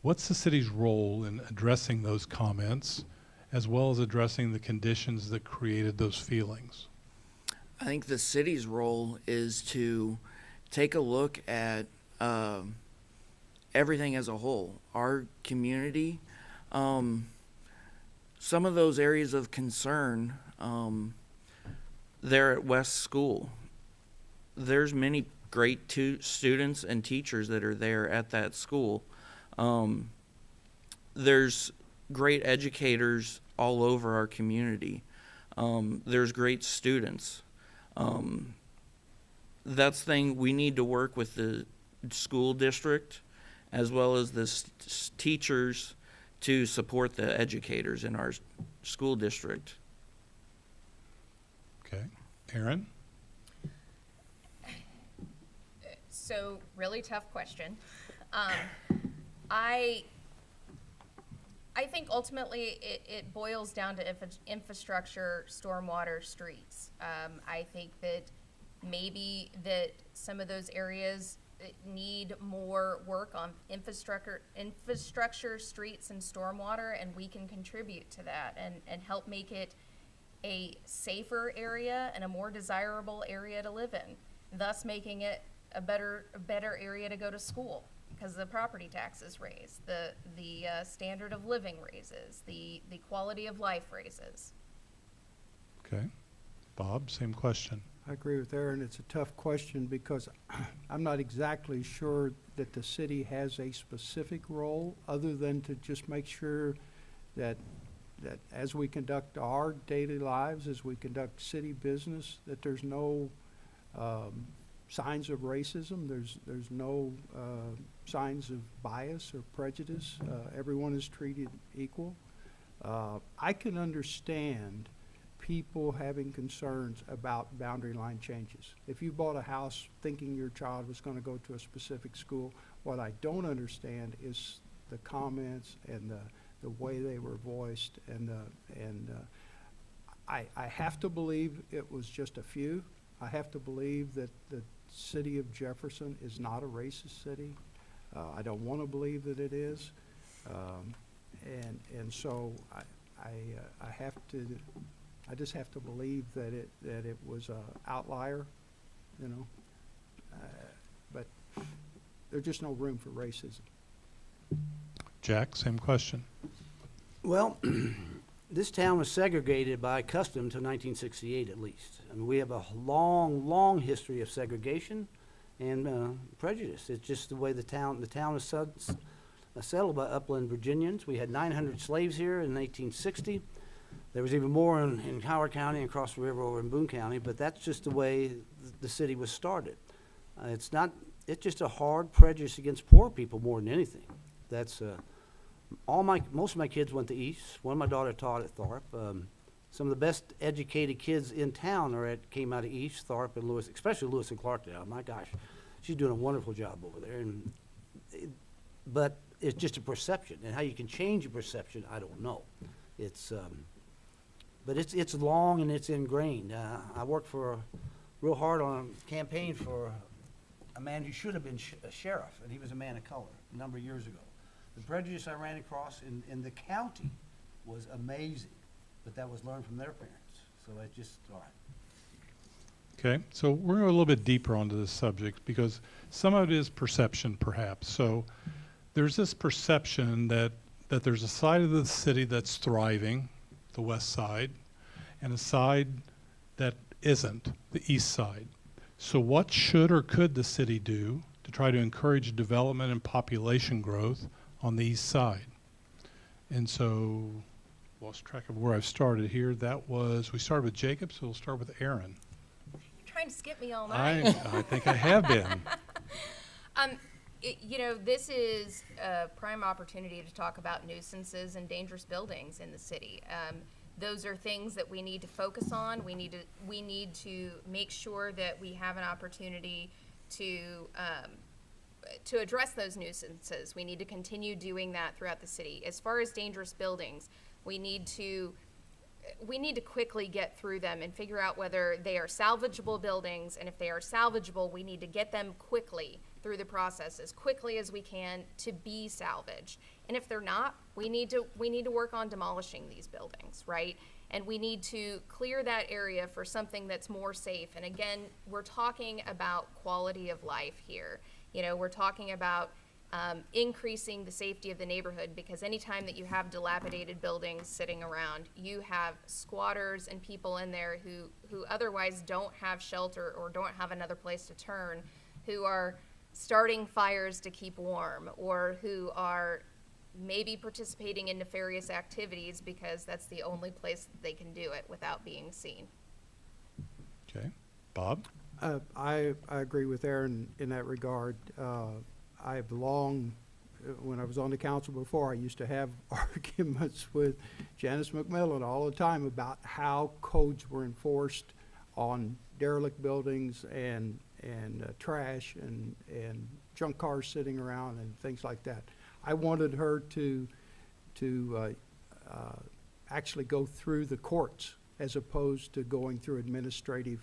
What's the city's role in addressing those comments, as well as addressing the conditions that created those feelings? I think the city's role is to take a look at everything as a whole. Our community, some of those areas of concern there at West School, there's many great students and teachers that are there at that school. There's great educators all over our community. There's great students. That's the thing, we need to work with the school district as well as the teachers to support the educators in our school district. Okay. Aaron? So, really tough question. I think ultimately it boils down to infrastructure, stormwater, streets. I think that maybe that some of those areas need more work on infrastructure, streets, and stormwater, and we can contribute to that and help make it a safer area and a more desirable area to live in, thus making it a better area to go to school, because the property taxes raise, the standard of living raises, the quality of life raises. Okay. Bob, same question. I agree with Aaron. It's a tough question because I'm not exactly sure that the city has a specific role other than to just make sure that as we conduct our daily lives, as we conduct city business, that there's no signs of racism, there's no signs of bias or prejudice. Everyone is treated equal. I can understand people having concerns about boundary line changes. If you bought a house thinking your child was going to go to a specific school, what I don't understand is the comments and the way they were voiced, and I have to believe it was just a few. I have to believe that the city of Jefferson is not a racist city. I don't want to believe that it is, and so I just have to believe that it was an outlier, you know. But there's just no room for racism. Jack, same question. Well, this town was segregated by custom to 1968 at least. I mean, we have a long, long history of segregation and prejudice. It's just the way the town is settled by upland Virginians. We had 900 slaves here in 1860. There was even more in Howard County and across the river over in Boone County, but that's just the way the city was started. It's just a hard prejudice against poor people more than anything. That's most of my kids went to East. One of my daughter taught at Tharp. Some of the best educated kids in town came out of East, Tharp, and Lewis, especially Lewis and Clarkdale. My gosh, she's doing a wonderful job over there. But it's just a perception, and how you can change a perception, I don't know. But it's long and it's ingrained. I worked real hard on a campaign for a man who should have been a sheriff, and he was a man of color a number of years ago. The prejudice I ran across in the county was amazing, but that was learned from their parents. So I just, all right. Okay, so we're going to go a little bit deeper onto this subject because some of it is perception, perhaps. So there's this perception that there's a side of the city that's thriving, the west side, and a side that isn't, the east side. So what should or could the city do to try to encourage development and population growth on the east side? And so, Lost track of where I've started here. We started with Jacob, so we'll start with Aaron. You're trying to skip me all night. I think I have been. This is a prime opportunity to talk about nuisances and dangerous buildings in the city. Those are things that we need to focus on. We need to make sure that we have an opportunity to address those nuisances. We need to continue doing that throughout the city. As far as dangerous buildings, we need to quickly get through them and figure out whether they are salvageable buildings, and if they are salvageable, we need to get them quickly through the process, as quickly as we can, to be salvaged. And if they're not, we need to work on demolishing these buildings, right? And we need to clear that area for something that's more safe. And again, we're talking about quality of life here. We're talking about increasing the safety of the neighborhood, because anytime that you have dilapidated buildings sitting around, you have squatters and people in there who otherwise don't have shelter or don't have another place to turn, who are starting fires to keep warm, or who are maybe participating in nefarious activities because that's the only place that they can do it without being seen. Okay. Bob? I agree with Aaron in that regard. I've long, when I was on the council before, I used to have arguments with Janice McMillan all the time about how codes were enforced on derelict buildings and trash and junk cars sitting around and things like that. I wanted her to actually go through the courts as opposed to going through administrative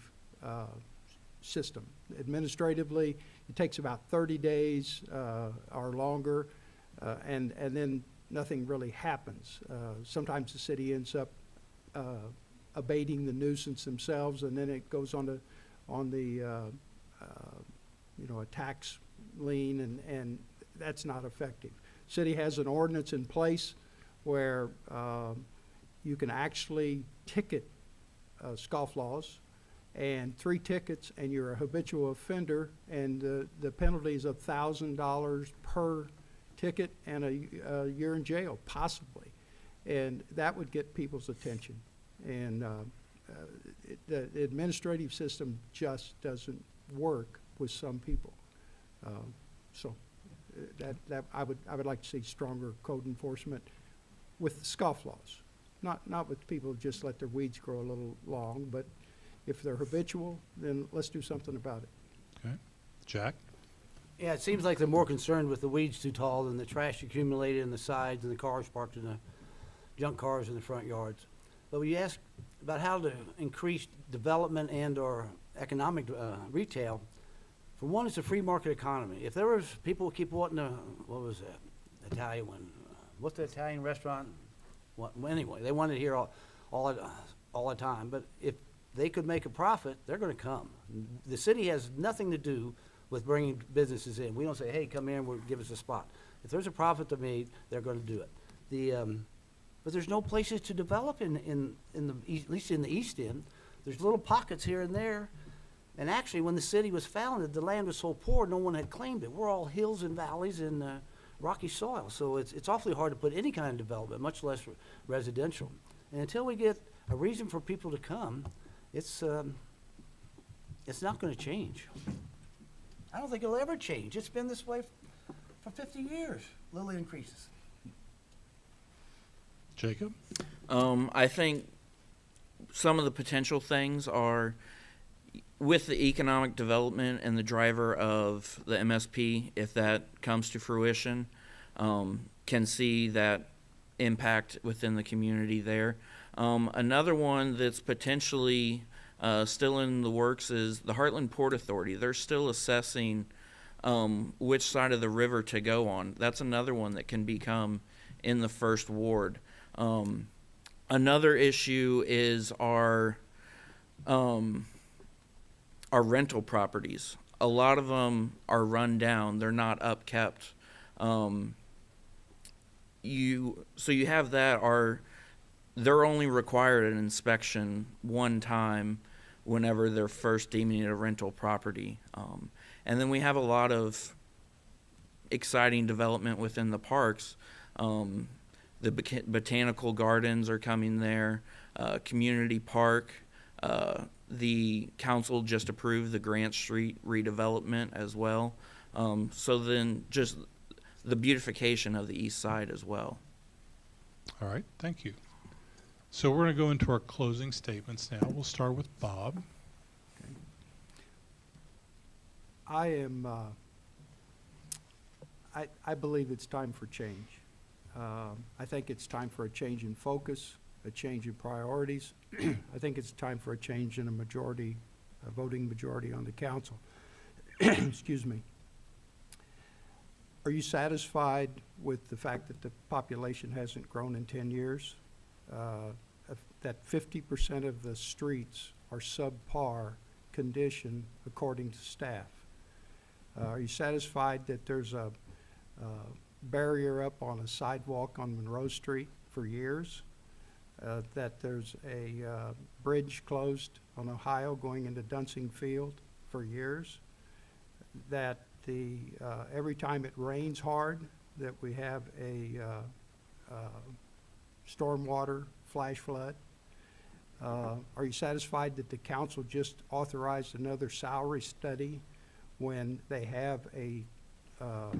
system. Administratively, it takes about 30 days or longer, and then nothing really happens. Sometimes the city ends up abating the nuisance themselves, and then it goes on the a tax lien, and that's not effective. City has an ordinance in place where you can actually ticket scofflaws, and 3 tickets and you're a habitual offender, and the penalty is $1,000 per ticket and a year in jail, possibly. And that would get people's attention. And the administrative system just doesn't work with some people. So that I would like to see stronger code enforcement with scofflaws, not with people who just let their weeds grow a little long, but if they're habitual, then let's do something about it. Okay. Jack? Yeah, it seems like they're more concerned with the weeds too tall than the trash accumulated in the sides and the cars parked in the junk cars in the front yards. But when you ask about how to increase development and or economic retail, for one, it's a free market economy. If there was people who keep wanting to, what was that, Italian one? What's the Italian restaurant? Anyway, they want it here all the time. But if they could make a profit, they're going to come. The city has nothing to do with bringing businesses in. We don't say, hey, come in, give us a spot. If there's a profit to be made, they're going to do it. But there's no places to develop at least in the East End. There's little pockets here and there. And actually, when the city was founded, the land was so poor, no one had claimed it. We're all hills and valleys and rocky soil. So it's awfully hard to put any kind of development, much less residential. And until we get a reason for people to come, it's not going to change. I don't think it'll ever change. It's been this way for 50 years, little increases. Jacob? I think some of the potential things are, with the economic development and the driver of the MSP, if that comes to fruition, can see that impact within the community there. Another one that's potentially still in the works is the Heartland Port Authority. They're still assessing which side of the river to go on. That's another one that can become in the first ward. Another issue is our rental properties. A lot of them are run down. They're not upkept. So you have that. They're only required an inspection one time whenever they're first deeming it a rental property. And then we have a lot of exciting development within the parks. The botanical gardens are coming there, community park. The council just approved the Grant Street redevelopment as well. So then just the beautification of the east side as well. All right, thank you. So we're going to go into our closing statements now. We'll start with Bob. I am, I believe it's time for change. I think it's time for a change in focus, a change in priorities. I think it's time for a change in a voting majority on the council. Excuse me. Are you satisfied with the fact that the population hasn't grown in 10 years? That 50% of the streets are subpar condition according to staff? Are you satisfied that there's a barrier up on a sidewalk on Monroe Street for years? That there's a bridge closed on Ohio going into Dunsing Field for years? That every time it rains hard, that we have a stormwater flash flood? Are you satisfied that the council just authorized another salary study when they have a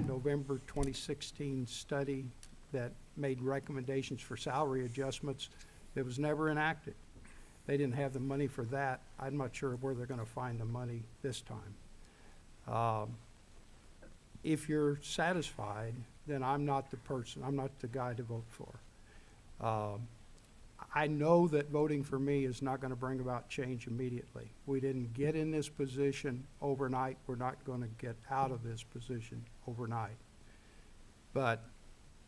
November 2016 study that made recommendations for salary adjustments that was never enacted? They didn't have the money for that. I'm not sure where they're going to find the money this time. If you're satisfied, then I'm not the person, I'm not the guy to vote for. I know that voting for me is not going to bring about change immediately. We didn't get in this position overnight. We're not going to get out of this position overnight. But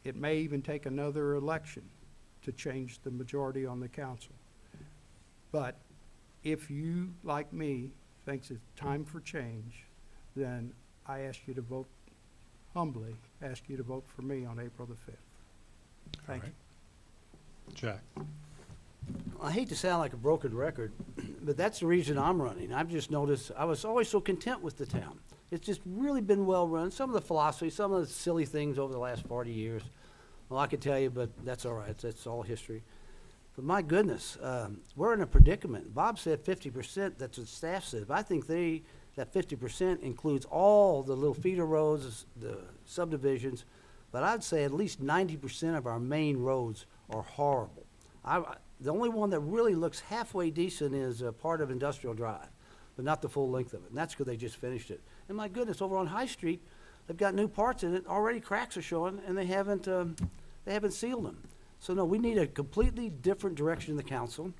it may even take another election to change the majority on the council. But if you, like me, thinks it's time for change, then I ask you to vote, humbly ask you to vote for me on April the 5th. Thank you. Jack. I hate to sound like a broken record, but that's the reason I'm running. I've just noticed I was always so content with the town. It's just really been well run. Some of the philosophy, some of the silly things over the last 40 years, well, I could tell you, but that's all right. That's all history. But my goodness, we're in a predicament. Bob said 50%. That's what staff said. But I think that 50% includes all the little feeder roads, the subdivisions. But I'd say at least 90% of our main roads are horrible. The only one that really looks halfway decent is a part of Industrial Drive, but not the full length of it. And that's because they just finished it. And my goodness, over on High Street, they've got new parts in it. Already cracks are showing, and they haven't sealed them. So no, we need a completely different direction in the council.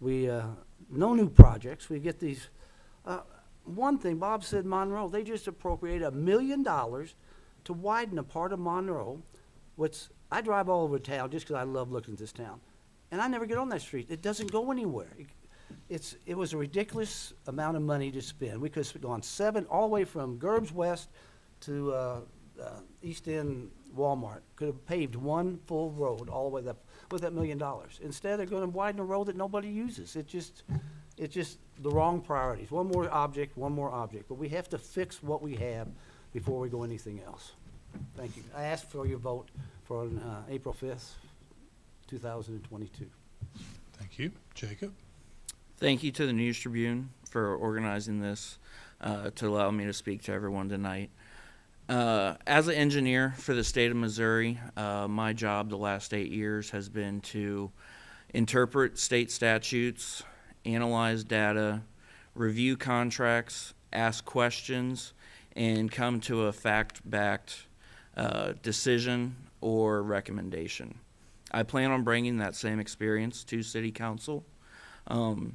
No new projects. We get these. One thing, Bob said Monroe, they just appropriated $1 million to widen a part of Monroe, which I drive all over town just because I love looking at this town. And I never get on that street. It doesn't go anywhere. It was a ridiculous amount of money to spend. We could have gone all the way from Gerbs West to East End Walmart. Could have paved one full road all the way up with that $1 million. Instead, they're going to widen a road that nobody uses. It's just the wrong priorities. One more object. But we have to fix what we have before we go anything else. Thank you. I ask for your vote for April 5th. 2022. Thank you. Jacob? Thank you to the News Tribune for organizing this to allow me to speak to everyone tonight. As an engineer for the state of Missouri, my job the last 8 years has been to interpret state statutes, analyze data, review contracts, ask questions, and come to a fact-backed decision or recommendation. I plan on bringing that same experience to City Council, and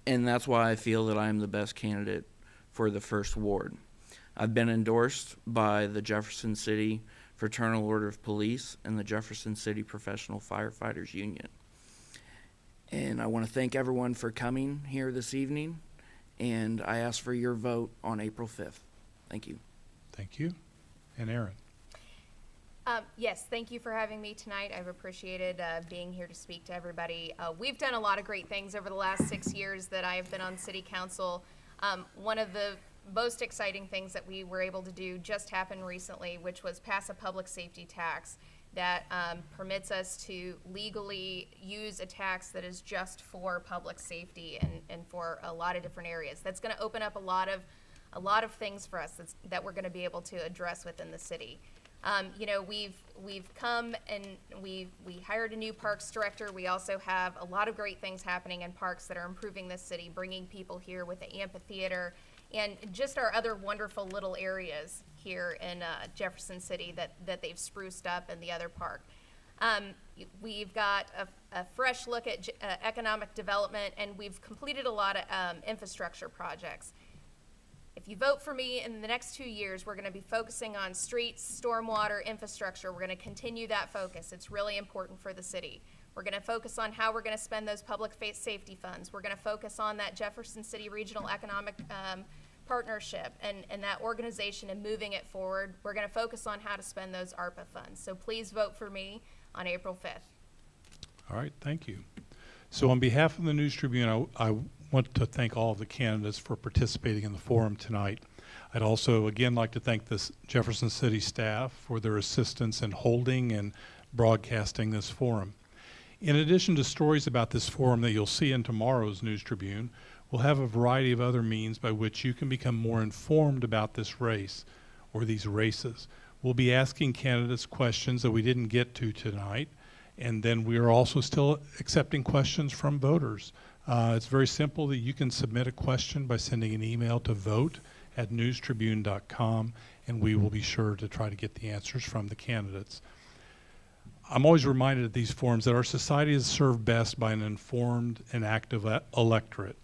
that's why I feel that I am the best candidate for the First Ward. I've been endorsed by the Jefferson City Fraternal Order of Police and the Jefferson City Professional Firefighters Union. And I want to thank everyone for coming here this evening, and I ask for your vote on April 5th. Thank you. Thank you. And Aaron? Yes, thank you for having me tonight. I've appreciated being here to speak to everybody. We've done a lot of great things over the last 6 years that I have been on City Council. One of the most exciting things that we were able to do just happened recently, which was pass a public safety tax that permits us to legally use a tax that is just for public safety and for a lot of different areas. That's going to open up a lot of things for us that we're going to be able to address within the city. You know, we've come and we hired a new parks director. We also have a lot of great things happening in parks that are improving this city, bringing people here with the amphitheater and just our other wonderful little areas here in Jefferson City that they've spruced up in the other park. We've got a fresh look at economic development, and we've completed a lot of infrastructure projects. If you vote for me in the next 2 years, we're going to be focusing on streets, stormwater, infrastructure. We're going to continue that focus. It's really important for the city. We're going to focus on how we're going to spend those public safety funds. We're going to focus on that Jefferson City Regional Economic Partnership and that organization and moving it forward. We're going to focus on how to spend those ARPA funds. So please vote for me on April 5th. All right, thank you. So on behalf of the News Tribune, I want to thank all of the candidates for participating in the forum tonight. I'd also, again, like to thank the Jefferson City staff for their assistance in holding and broadcasting this forum. In addition to stories about this forum that you'll see in tomorrow's News Tribune, we'll have a variety of other means by which you can become more informed about this race or these races. We'll be asking candidates questions that we didn't get to tonight, and then we are also still accepting questions from voters. It's very simple that you can submit a question by sending an email to vote@newstribune.com, and we will be sure to try to get the answers from the candidates. I'm always reminded at these forums that our society is served best by an informed and active electorate.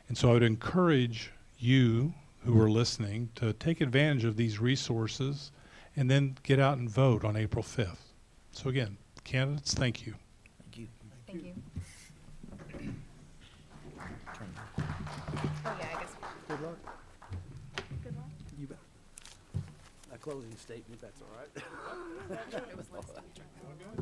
And so I would encourage you who are listening to take advantage of these resources and then get out and vote on April 5th. So again, candidates, thank you. Thank you. Thank you. Oh, yeah, I guess. Good luck. Good luck. You bet. A closing statement, that's all right. It was less than